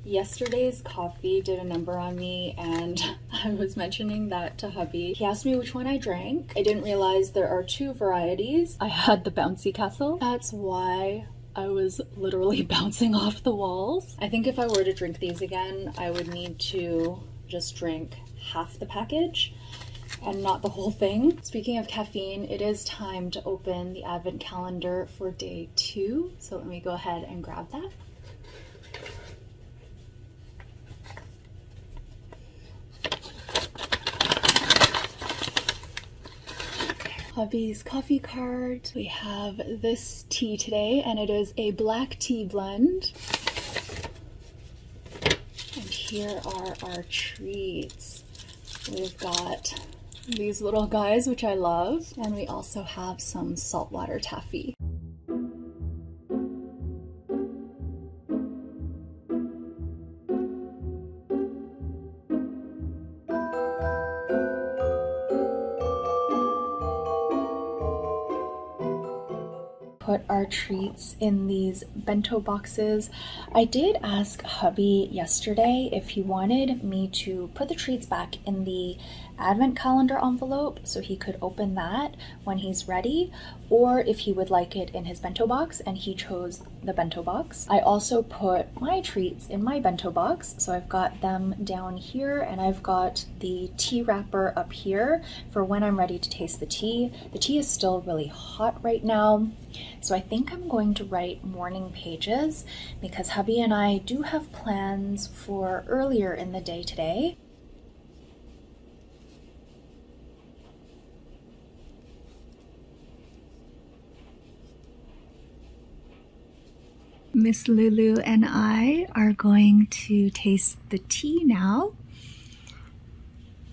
Yesterday's coffee did a number on me, and I was mentioning that to hubby. He asked me which one I drank. I didn't realize there are two varieties. I had the bouncy castle. That's why I was literally bouncing off the walls. I think if I were to drink these again, I would need to just drink half the package and not the whole thing. Speaking of caffeine, it is time to open the advent calendar for day 2. So let me go ahead and grab that. Hubby's coffee cart. We have this tea today, and it is a black tea blend. And here are our treats. We've got these little guys, which I love, and we also have some saltwater taffy. Put our treats in these bento boxes. I did ask hubby yesterday if he wanted me to put the treats back in the advent calendar envelope so he could open that when he's ready, or if he would like it in his bento box, and he chose the bento box. I also put my treats in my bento box, so I've got them down here, and I've got the tea wrapper up here for when I'm ready to taste the tea. The tea is still really hot right now, so I think I'm going to write morning pages because hubby and I do have plans for earlier in the day today. Miss Lulu and I are going to taste the tea now.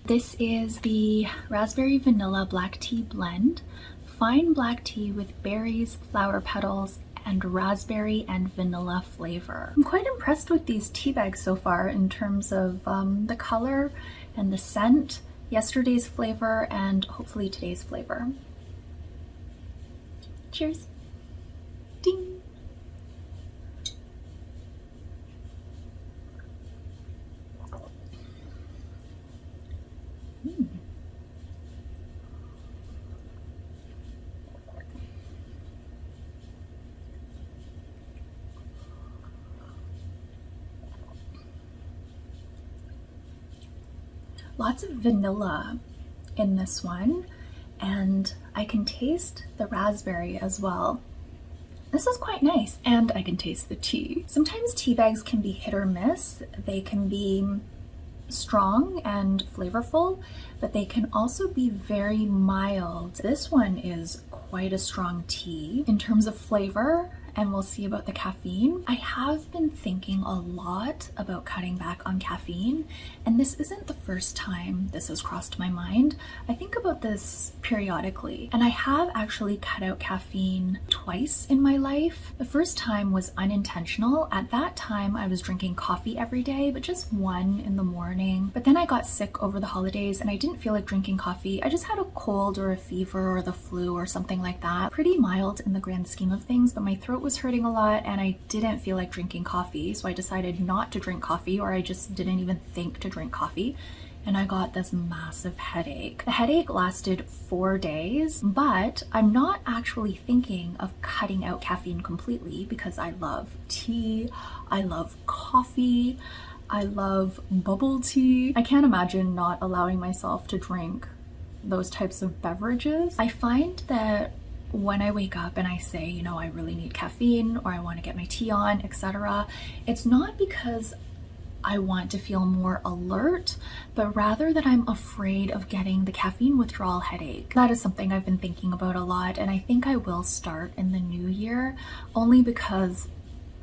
This is the raspberry vanilla black tea blend. Fine black tea with berries, flower petals, and raspberry and vanilla flavor. I'm quite impressed with these tea bags so far in terms of the color and the scent, yesterday's flavor, and hopefully today's flavor. Cheers. Ding. Lots of vanilla in this one, and I can taste the raspberry as well. This is quite nice, and I can taste the tea. Sometimes tea bags can be hit or miss. They can be strong and flavorful, but they can also be very mild. This one is quite a strong tea in terms of flavor, and we'll see about the caffeine. I have been thinking a lot about cutting back on caffeine, and this isn't the first time this has crossed my mind. I think about this periodically, and I have actually cut out caffeine twice in my life. The first time was unintentional. At that time, I was drinking coffee every day, but just one in the morning. But then I got sick over the holidays, and I didn't feel like drinking coffee. I just had a cold or a fever or the flu or something like that. Pretty mild in the grand scheme of things, but my throat was hurting a lot and I didn't feel like drinking coffee, so I decided not to drink coffee, or I just didn't even think to drink coffee, and I got this massive headache. The headache lasted 4 days, but I'm not actually thinking of cutting out caffeine completely because I love tea, I love coffee, I love bubble tea. I can't imagine not allowing myself to drink those types of beverages. I find that when I wake up and I say, you know, I really need caffeine or I want to get my tea on, etc., it's not because I want to feel more alert, but rather that I'm afraid of getting the caffeine withdrawal headache. That is something I've been thinking about a lot, and I think I will start in the new year, only because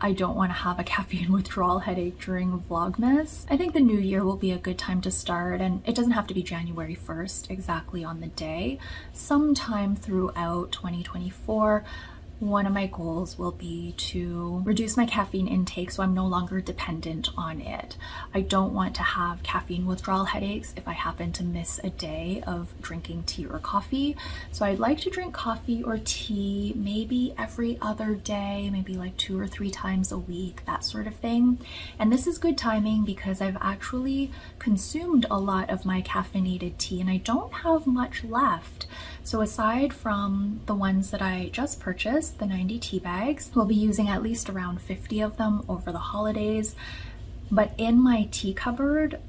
I don't want to have a caffeine withdrawal headache during Vlogmas. I think the new year will be a good time to start, and it doesn't have to be January 1st exactly on the day. Sometime throughout 2024, one of my goals will be to reduce my caffeine intake so I'm no longer dependent on it. I don't want to have caffeine withdrawal headaches if I happen to miss a day of drinking tea or coffee. So I'd like to drink coffee or tea maybe every other day, maybe like 2 or 3 times a week, that sort of thing. And this is good timing because I've actually consumed a lot of my caffeinated tea and I don't have much left. So aside from the ones that I just purchased, the 90 tea bags, we'll be using at least around 50 of them over the holidays. But in my tea cupboard,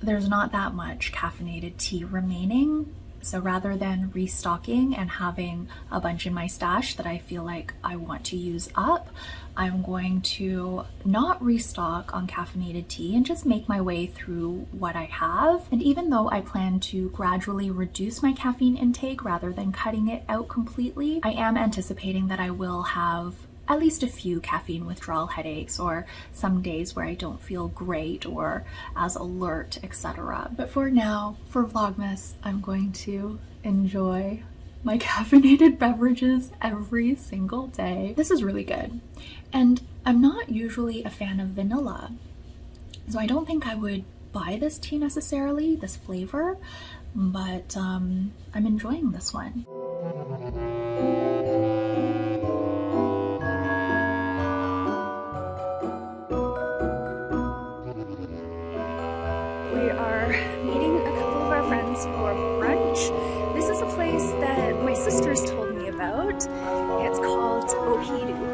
there's not that much caffeinated tea remaining. So rather than restocking and having a bunch in my stash that I feel like I want to use up, I'm going to not restock on caffeinated tea and just make my way through what I have. And even though I plan to gradually reduce my caffeine intake rather than cutting it out completely, I am anticipating that I will have at least a few caffeine withdrawal headaches or some days where I don't feel great or as alert, etc. But for now, for Vlogmas, I'm going to enjoy my caffeinated beverages every single day. This is really good. And I'm not usually a fan of vanilla, so I don't think I would buy this tea necessarily, this flavor, but I'm enjoying this one. We are meeting a couple of our friends for brunch. This is a place that my sisters told me about. It's called Ohiru.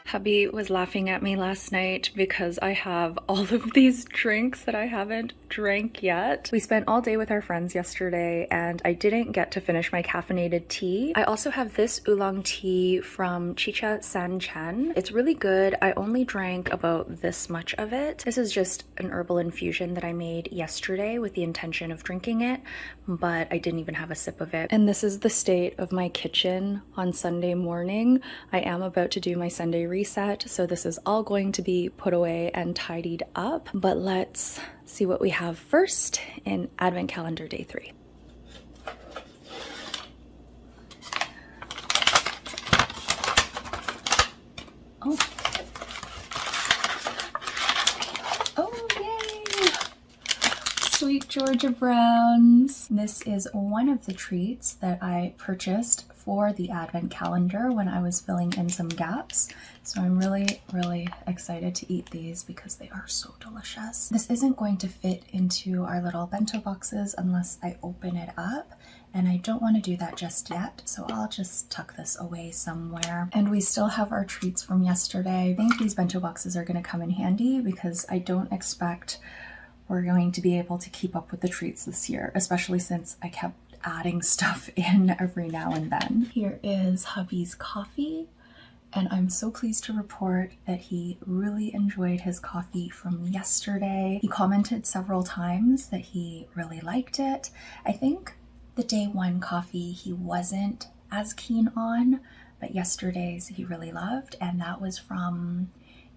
Hubby was laughing at me last night because I have all of these drinks that I haven't drank yet. We spent all day with our friends yesterday and I didn't get to finish my caffeinated tea. I also have this oolong tea from Chicha San Chen. It's really good. I only drank about this much of it. This is just an herbal infusion that I made yesterday with the intention of drinking it, but I didn't even have a sip of it. And this is the state of my kitchen on Sunday morning. I am about to do my Sunday reset, so this is all going to be put away and tidied up. But let's see what we have first in Advent Calendar Day 3. Oh. Oh, yay! Sweet Georgia Browns. This is one of the treats that I purchased for the Advent calendar when I was filling in some gaps. So I'm really excited to eat these because they are so delicious. This isn't going to fit into our little bento boxes unless I open it up, and I don't want to do that just yet, so I'll just tuck this away somewhere. And we still have our treats from yesterday. I think these bento boxes are going to come in handy because I don't expect we're going to be able to keep up with the treats this year, especially since I kept adding stuff in every now and then. Here is hubby's coffee, and I'm so pleased to report that he really enjoyed his coffee from yesterday. He commented several times that he really liked it. I think the day one coffee he wasn't as keen on, but yesterday's he really loved, and that was from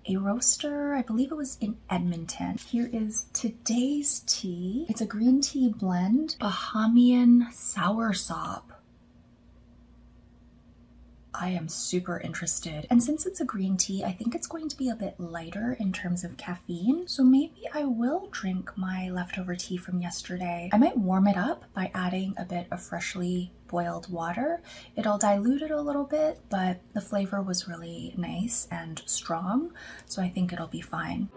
a roaster, I believe it was in Edmonton. Here is today's tea. It's a green tea blend, Bahamian soursop. I am super interested. And since it's a green tea, I think it's going to be a bit lighter in terms of caffeine. So maybe I will drink my leftover tea from yesterday. I might warm it up by adding a bit of freshly boiled water. It'll dilute it a little bit, but the flavor was really nice and strong, so I think it'll be fine.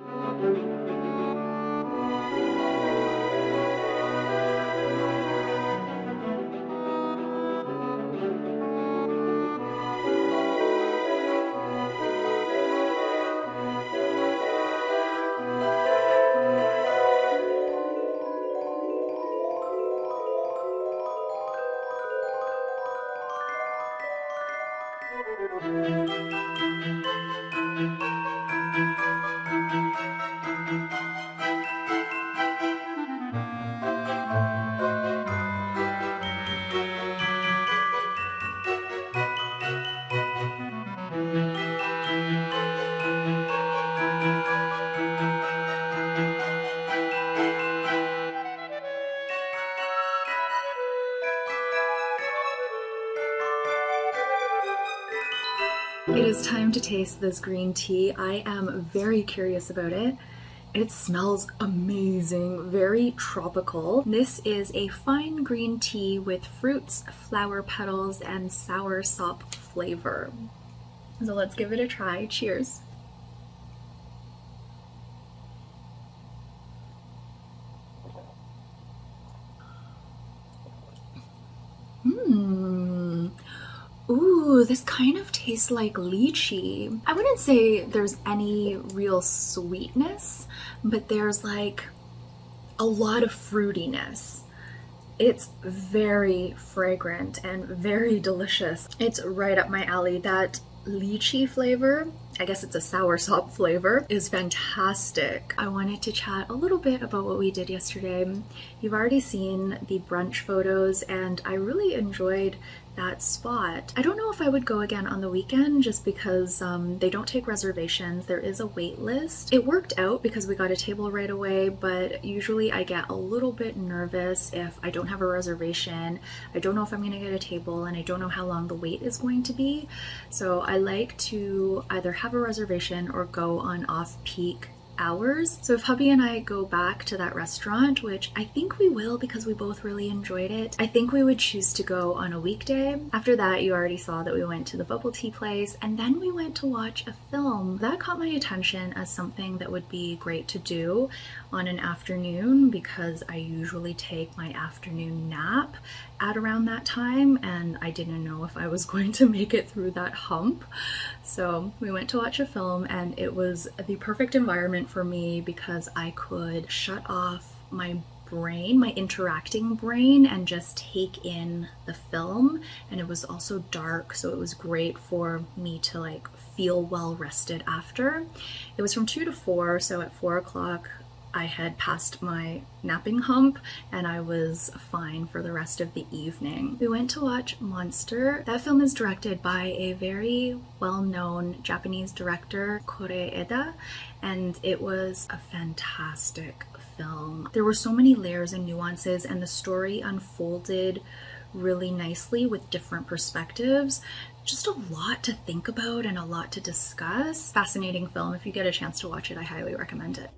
It is time to taste this green tea. I am very curious about it. It smells amazing, very tropical. This is a fine green tea with fruits, flower petals, and soursop flavor. So let's give it a try. Cheers. Ooh, this kind of tastes like lychee. I wouldn't say there's any real sweetness, but there's like a lot of fruitiness. It's very fragrant and very delicious. It's right up my alley. That lychee flavor, I guess it's a soursop flavor, is fantastic. I wanted to chat a little bit about what we did yesterday. You've already seen the brunch photos and I really enjoyed that spot. I don't know if I would go again on the weekend just because they don't take reservations. There is a wait list. It worked out because we got a table right away, but usually I get a little bit nervous if I don't have a reservation. I don't know if I'm gonna get a table and I don't know how long the wait is going to be. So I like to either have a reservation or go on off-peak hours. So if hubby and I go back to that restaurant, which I think we will because we both really enjoyed it, I think we would choose to go on a weekday. After that, you already saw that we went to the bubble tea place and then we went to watch a film. That caught my attention as something that would be great to do on an afternoon because I usually take my afternoon nap at around that time and I didn't know if I was going to make it through that hump. So we went to watch a film and it was the perfect environment for me because I could shut off my brain, my interacting brain, and just take in the film. And it was also dark, so it was great for me to like feel well rested after. It was from 2 to 4, so at 4 o'clock I had passed my napping hump and I was fine for the rest of the evening. We went to watch Monster. That film is directed by a very well-known Japanese director, Koreeda, and it was a fantastic film. There were so many layers and nuances and the story unfolded really nicely with different perspectives. Just a lot to think about and a lot to discuss. Fascinating film. If you get a chance to watch it, I highly recommend it.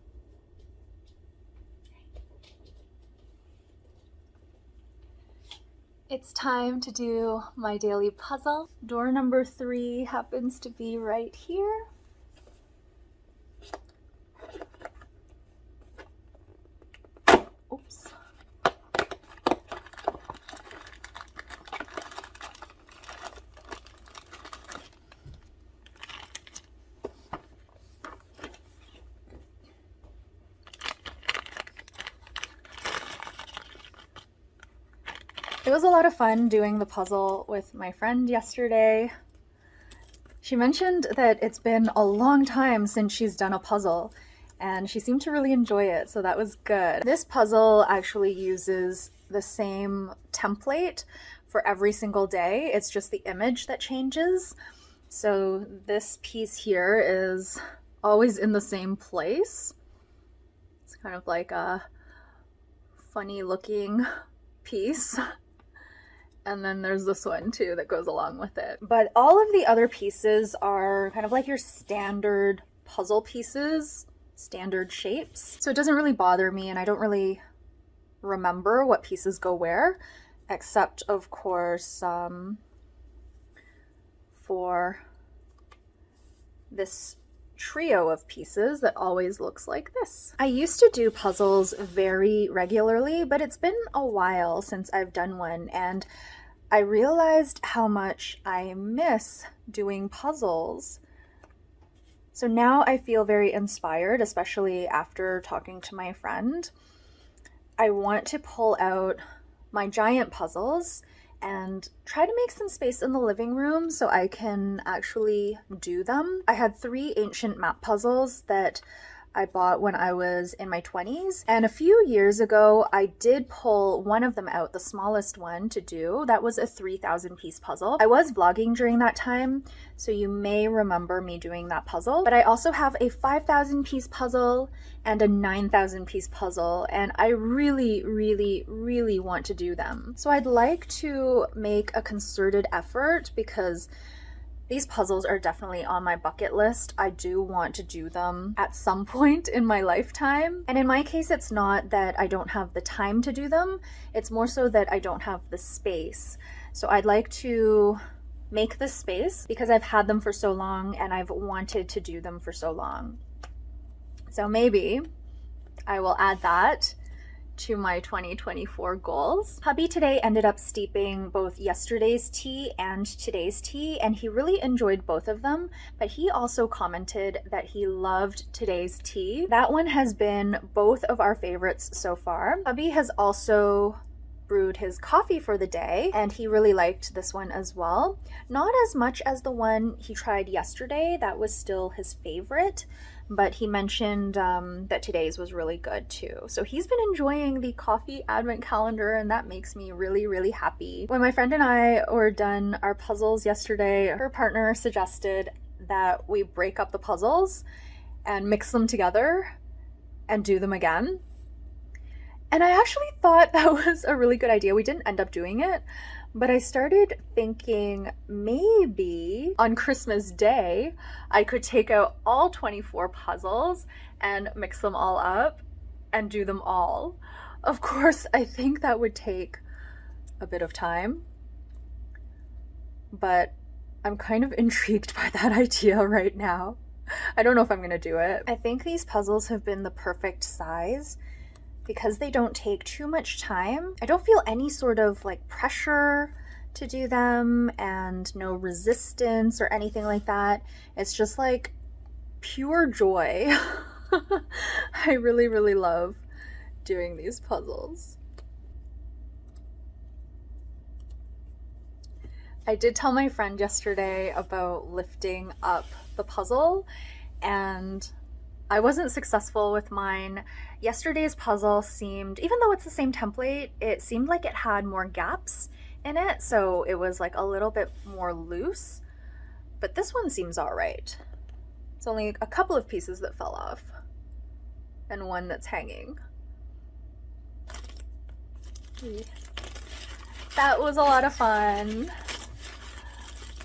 It's time to do my daily puzzle. Door number 3 happens to be right here. Oops. It was a lot of fun doing the puzzle with my friend yesterday. She mentioned that it's been a long time since she's done a puzzle and she seemed to really enjoy it, so that was good. This puzzle actually uses the same template for every single day. It's just the image that changes. So this piece here is always in the same place. It's kind of like a funny looking piece. And then there's this one too that goes along with it. But all of the other pieces are kind of like your standard puzzle pieces, standard shapes. So it doesn't really bother me and I don't really remember what pieces go where, except of course for this trio of pieces that always looks like this. I used to do puzzles very regularly, but it's been a while since I've done one and I realized how much I miss doing puzzles. So now I feel very inspired, especially after talking to my friend. I want to pull out my giant puzzles and try to make some space in the living room so I can actually do them. I had 3 ancient map puzzles that I bought when I was in my 20s, and a few years ago I did pull one of them out, the smallest one, to do. That was a 3,000 piece puzzle. I was vlogging during that time, so you may remember me doing that puzzle, but I also have a 5,000 piece puzzle and a 9,000 piece puzzle, and I really want to do them. So I'd like to make a concerted effort because these puzzles are definitely on my bucket list. I do want to do them at some point in my lifetime. And in my case, it's not that I don't have the time to do them. It's more so that I don't have the space. So I'd like to make the space because I've had them for so long and I've wanted to do them for so long. So maybe I will add that to my 2024 goals. Hubby today ended up steeping both yesterday's tea and today's tea, and he really enjoyed both of them, but he also commented that he loved today's tea. That one has been both of our favorites so far. Hubby has also brewed his coffee for the day, and he really liked this one as well. Not as much as the one he tried yesterday, that was still his favorite, but he mentioned that today's was really good too. So he's been enjoying the coffee advent calendar, and that makes me really happy. When my friend and I were done our puzzles yesterday, her partner suggested that we break up the puzzles and mix them together and do them again. And I actually thought that was a really good idea. We didn't end up doing it, but I started thinking maybe on Christmas Day, I could take out all 24 puzzles and mix them all up and do them all. Of course, I think that would take a bit of time, but I'm kind of intrigued by that idea right now. I don't know if I'm gonna do it. I think these puzzles have been the perfect size because they don't take too much time. I don't feel any sort of like pressure to do them and no resistance or anything like that. It's just like pure joy. I really love doing these puzzles. I did tell my friend yesterday about lifting up the puzzle, and I wasn't successful with mine. Yesterday's puzzle seemed, even though it's the same template, it seemed like it had more gaps in it, so it was like a little bit more loose. But this one seems all right. It's only a couple of pieces that fell off and one that's hanging. That was a lot of fun.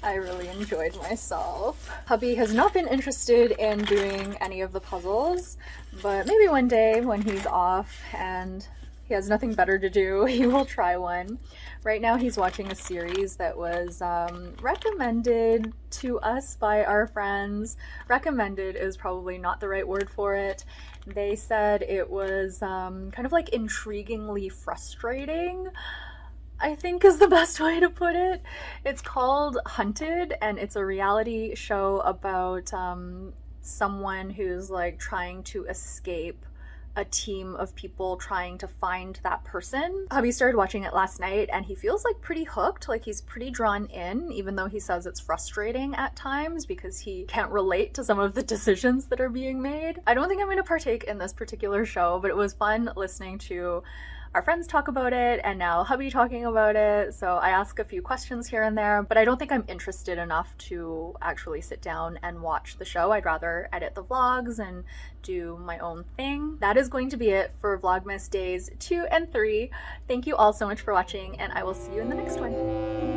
I really enjoyed myself. Hubby has not been interested in doing any of the puzzles, but maybe one day when he's off and he has nothing better to do, he will try one. Right now he's watching a series that was recommended to us by our friends. Recommended is probably not the right word for it. They said it was kind of like intriguingly frustrating, I think is the best way to put it. It's called Hunted, and it's a reality show about someone who's like trying to escape a team of people trying to find that person. Hubby started watching it last night and he feels like pretty hooked, like he's pretty drawn in, even though he says it's frustrating at times because he can't relate to some of the decisions that are being made. I don't think I'm going to partake in this particular show, but it was fun listening to our friends talk about it and now Hubby talking about it. So I ask a few questions here and there, but I don't think I'm interested enough to actually sit down and watch the show. I'd rather edit the vlogs and do my own thing. That is going to be it for Vlogmas Days 2 and 3. Thank you all so much for watching, and I will see you in the next one.